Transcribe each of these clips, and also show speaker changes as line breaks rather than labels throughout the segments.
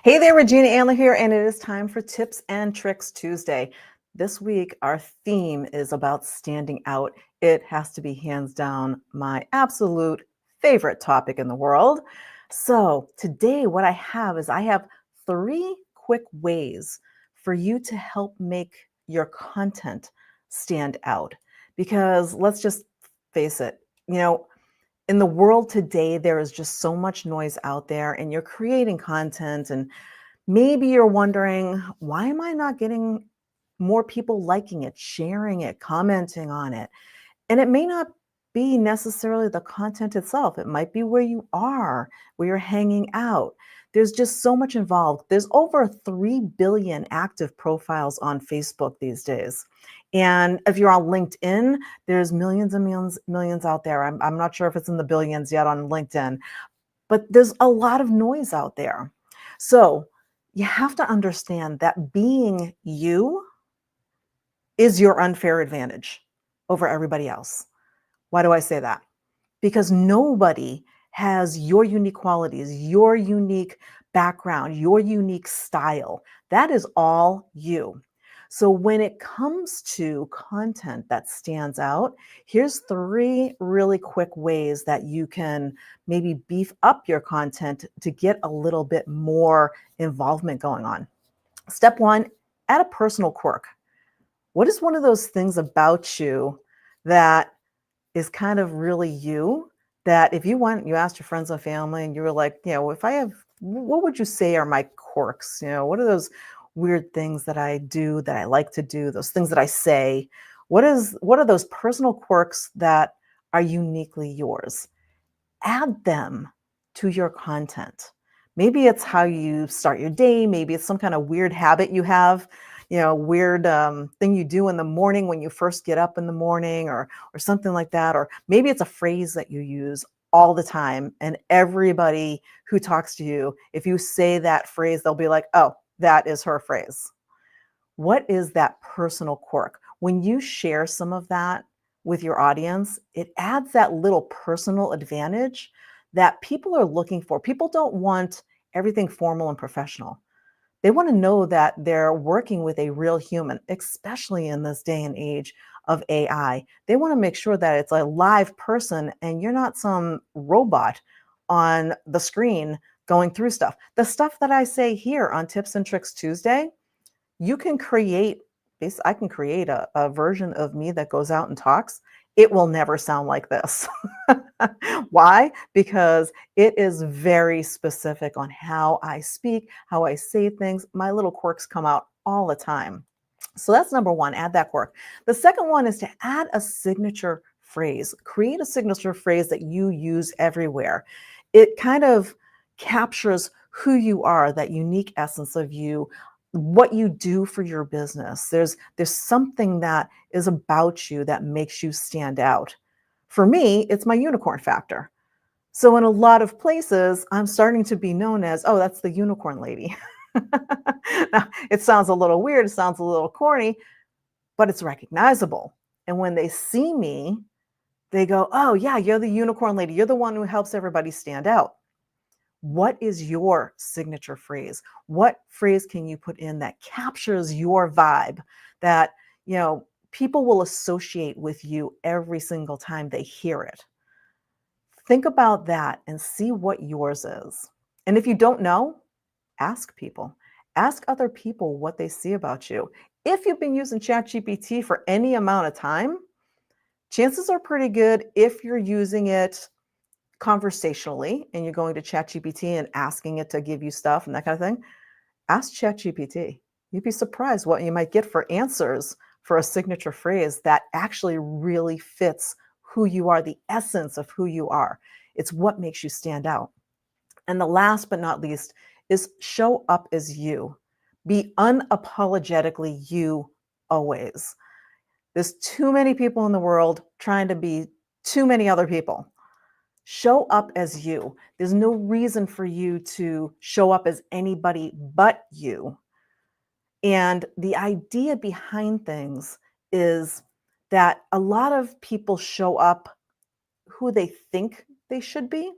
Hey there, Regina Andler here, and it is time for Tips and Tricks Tuesday. This week, our theme is about standing out. It has to be hands down my absolute favorite topic in the world. So, today, what I have three quick ways for you to help make your content stand out. Because let's just face it, in the world today, there is just so much noise out there, and you're creating content, and maybe you're wondering, why am I not getting more people liking it, sharing it, commenting on it? And it may not be necessarily the content itself. It might be where you are, where you're hanging out. There's just so much involved. There's over 3 billion active profiles on Facebook these days. And if you're on LinkedIn, there's millions and millions out there. I'm not sure if it's in the billions yet on LinkedIn, but there's a lot of noise out there. So you have to understand that being you is your unfair advantage over everybody else. Why do I say that? Because nobody has your unique qualities, your unique background, your unique style. That is all you. So when it comes to content that stands out, here's three really quick ways that you can maybe beef up your content to get a little bit more involvement going on. Step one, add a personal quirk. What is one of those things about you that is kind of really you, that if you asked your friends and family and you were like, if I have, what would you say are my quirks? What are those weird things that I do that I like to do, those things that I say? What are those personal quirks that are uniquely yours? Add them to your content. Maybe it's how you start your day. Maybe it's some kind of weird habit you have, weird thing you do in the morning when you first get up in the morning, or something like that. Or maybe it's a phrase that you use all the time, and everybody who talks to you, if you say that phrase, they'll be like, oh, that is her phrase. What is that personal quirk? When you share some of that with your audience, it adds that little personal advantage that people are looking for. People don't want everything formal and professional. They want to know that they're working with a real human, especially in this day and age of AI. They want to make sure that it's a live person and you're not some robot on the screen going through stuff. The stuff that I say here on Tips and Tricks Tuesday, you can create, I can create a version of me that goes out and talks. It will never sound like this. Why? Because it is very specific on how I speak, how I say things. My little quirks come out all the time. So that's number one, add that quirk. The second one is to add a signature phrase. Create a signature phrase that you use everywhere. It kind of captures who you are, that unique essence of you, what you do for your business. There's something that is about you that makes you stand out. For me, it's my unicorn factor. So in a lot of places, I'm starting to be known as, oh, that's the unicorn lady. Now, it sounds a little weird, it sounds a little corny, but it's recognizable. And when they see me, they go, oh, yeah, you're the unicorn lady. You're the one who helps everybody stand out. What is your signature phrase? What phrase can you put in that captures your vibe, that, people will associate with you every single time they hear it? Think about that and see what yours is. And if you don't know, ask people. Ask other people what they see about you. If you've been using ChatGPT for any amount of time, chances are pretty good, if you're using it conversationally and you're going to ChatGPT and asking it to give you stuff and that kind of thing, ask ChatGPT. You'd be surprised what you might get for answers for a signature phrase that actually really fits who you are, the essence of who you are. It's what makes you stand out. And the last but not least is show up as you. Be unapologetically you always. There's too many people in the world trying to be too many other people. Show up as you. There's no reason for you to show up as anybody but you. And the idea behind things is that a lot of people show up who they think they should be.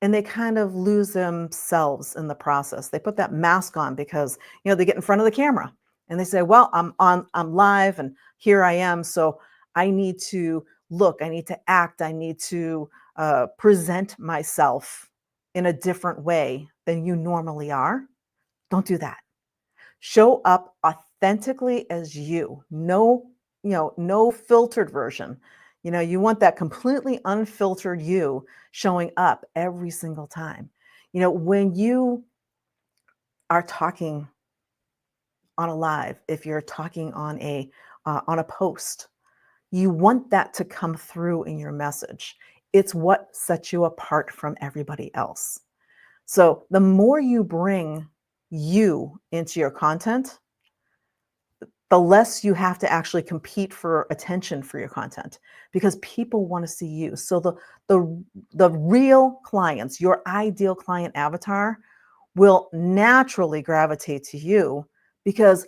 and they kind of lose themselves in the process. They put that mask on because, they get in front of the camera and they say, well, I'm live and here I am. So I need to look, I need to act, I need to present myself in a different way than you normally are. Don't do that. Show up authentically as you. No filtered version. You want that completely unfiltered you showing up every single time. When you are talking on a live, if you're talking on a post, you want that to come through in your message. It's what sets you apart from everybody else. So the more you bring you into your content, the less you have to actually compete for attention for your content, because people want to see you. So the real clients, your ideal client avatar, will naturally gravitate to you because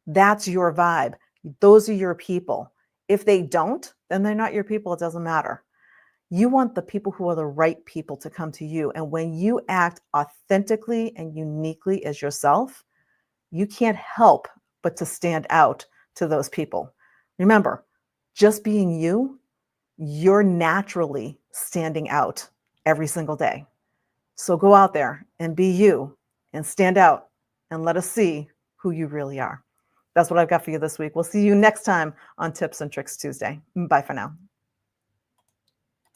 that's your vibe. Those are your people. If they don't, then they're not your people. It doesn't matter. You want the people who are the right people to come to you. And when you act authentically and uniquely as yourself, you can't help but to stand out to those people. Remember, just being you, you're naturally standing out every single day. So go out there and be you and stand out and let us see who you really are. That's what I've got for you this week. We'll see you next time on Tips and Tricks Tuesday. Bye for now.